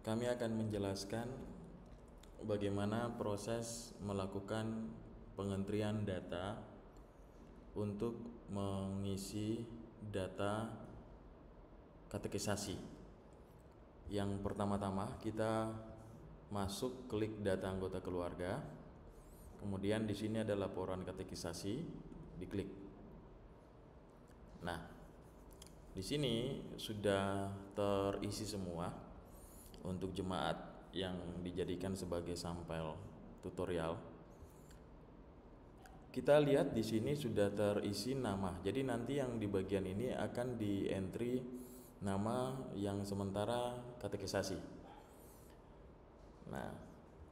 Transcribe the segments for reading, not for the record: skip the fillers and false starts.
kami akan menjelaskan bagaimana proses melakukan pengentrian data untuk mengisi data katekisasi. Yang pertama-tama kita masuk klik data anggota keluarga. Kemudian di sini ada laporan katekisasi, diklik. Nah, di sini sudah terisi semua untuk jemaat yang dijadikan sebagai sampel tutorial. Kita lihat di sini sudah terisi nama. Jadi nanti yang di bagian ini akan di entry nama yang sementara katekisasi. Nah,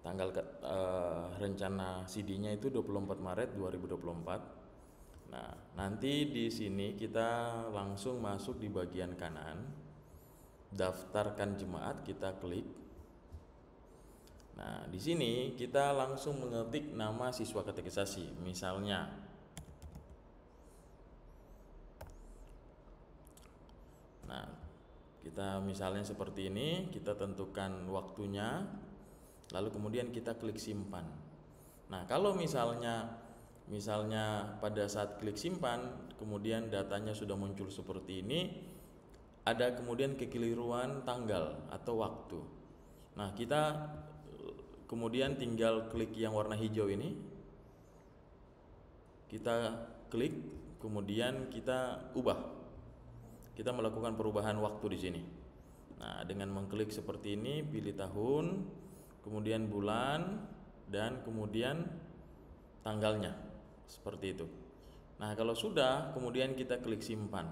tanggal rencana CD-nya itu 24 Maret 2024. Nah, nanti di sini kita langsung masuk di bagian kanan, daftarkan jemaat, kita klik. Nah, di sini kita langsung mengetik nama siswa katekisasi, misalnya nah, kita misalnya seperti ini, kita tentukan waktunya, lalu kemudian kita klik simpan. Nah, kalau misalnya pada saat klik simpan, kemudian datanya sudah muncul seperti ini, ada kemudian kekeliruan tanggal atau waktu. Nah, kita kemudian tinggal klik yang warna hijau ini, kita klik, kemudian kita ubah. Kita melakukan perubahan waktu di sini. Nah, dengan mengklik seperti ini, pilih tahun, kemudian bulan, dan kemudian tanggalnya, seperti itu. Nah, kalau sudah, kemudian kita klik simpan.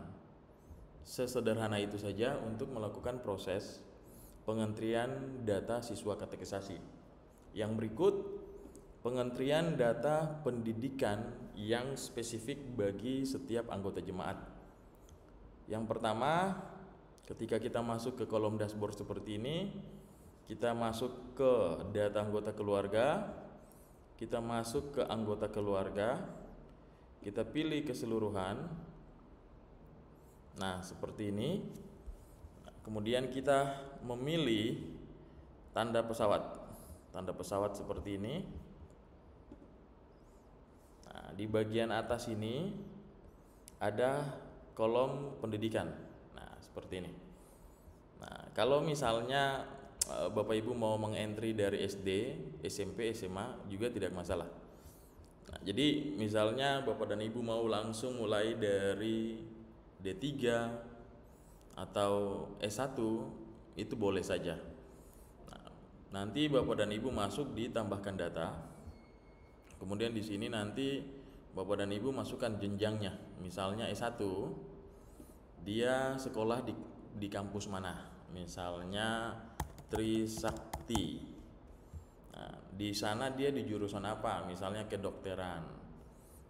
Sesederhana itu saja untuk melakukan proses pengentrian data siswa katekisasi. Yang berikut, pengentrian data pendidikan yang spesifik bagi setiap anggota jemaat. Yang pertama, ketika kita masuk ke kolom dashboard seperti ini, kita masuk ke data anggota keluarga, kita masuk ke anggota keluarga, kita pilih keseluruhan. Nah, seperti ini. Kemudian kita memilih tanda pesawat. Tanda pesawat seperti ini. Nah, di bagian atas ini ada kolom pendidikan. Nah, seperti ini. Nah, kalau misalnya Bapak Ibu mau mengentry dari SD, SMP, SMA juga tidak masalah. Nah, jadi misalnya Bapak dan Ibu mau langsung mulai dari D3 atau S1, itu boleh saja. Nanti Bapak dan Ibu masuk di tambahkan data. Kemudian di sini nanti Bapak dan Ibu masukkan jenjangnya. Misalnya S1, dia sekolah di kampus mana? Misalnya Trisakti. Nah, di sana dia di jurusan apa? Misalnya kedokteran.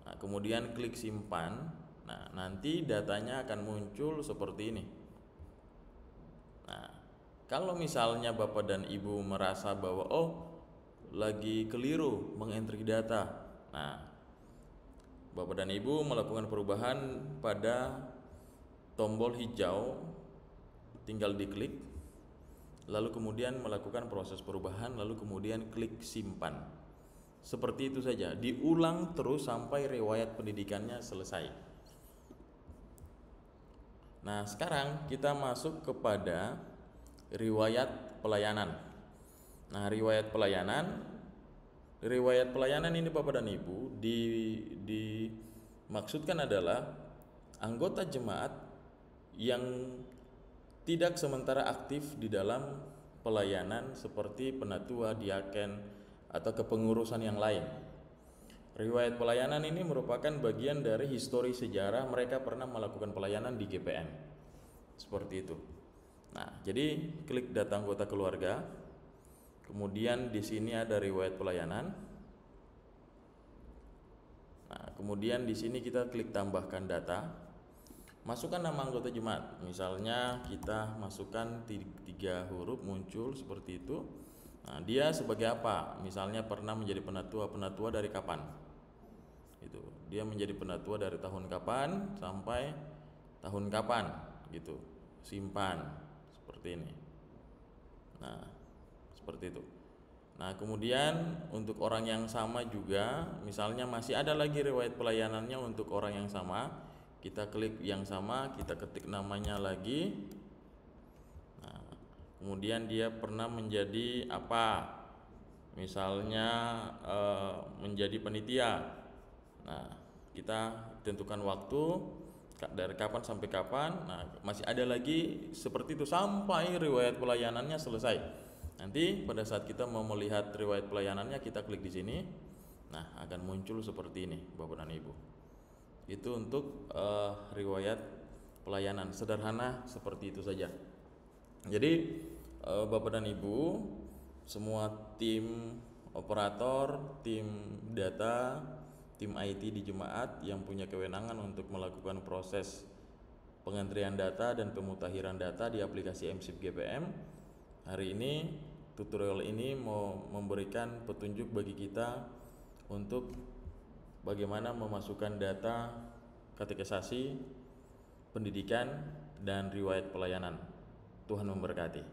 Nah, kemudian klik simpan. Nah, nanti datanya akan muncul seperti ini. Nah, kalau misalnya Bapak dan Ibu merasa bahwa lagi keliru mengentry data, nah, Bapak dan Ibu melakukan perubahan pada tombol hijau, tinggal diklik, lalu kemudian melakukan proses perubahan, lalu kemudian klik simpan. Seperti itu saja, diulang terus sampai riwayat pendidikannya selesai. Nah, sekarang kita masuk kepada riwayat pelayanan. Nah, riwayat pelayanan ini Bapak dan Ibu dimaksudkan adalah anggota jemaat yang tidak sementara aktif di dalam pelayanan seperti penatua, diaken, atau kepengurusan yang lain. Riwayat pelayanan ini merupakan bagian dari histori sejarah mereka pernah melakukan pelayanan di GPM. Seperti itu. Nah, jadi klik data anggota keluarga, kemudian di sini ada riwayat pelayanan. Nah, kemudian di sini kita klik tambahkan data, masukkan nama anggota jemaat. Misalnya kita masukkan 3 huruf, muncul seperti itu. Nah, dia sebagai apa? Misalnya pernah menjadi penatua dari kapan? Itu. Dia menjadi penatua dari tahun kapan sampai tahun kapan, gitu. Simpan seperti ini. Nah, seperti itu. Nah, kemudian untuk orang yang sama juga, misalnya masih ada lagi riwayat pelayanannya untuk orang yang sama, kita klik yang sama, kita ketik namanya lagi. Nah, kemudian dia pernah menjadi apa? Misalnya menjadi panitia. Nah, kita tentukan waktu dari kapan sampai kapan. Nah, masih ada lagi seperti itu sampai riwayat pelayanannya selesai. Nanti pada saat kita mau melihat riwayat pelayanannya, kita klik di sini. Nah, akan muncul seperti ini, Bapak dan Ibu. Itu untuk riwayat pelayanan sederhana seperti itu saja. Jadi Bapak dan Ibu, semua tim operator, tim data, tim IT di jemaat yang punya kewenangan untuk melakukan proses pengantrian data dan pemutahiran data di aplikasi MSIP GPM. Hari ini tutorial ini mau memberikan petunjuk bagi kita untuk bagaimana memasukkan data katekisasi, pendidikan, dan riwayat pelayanan. Tuhan memberkati.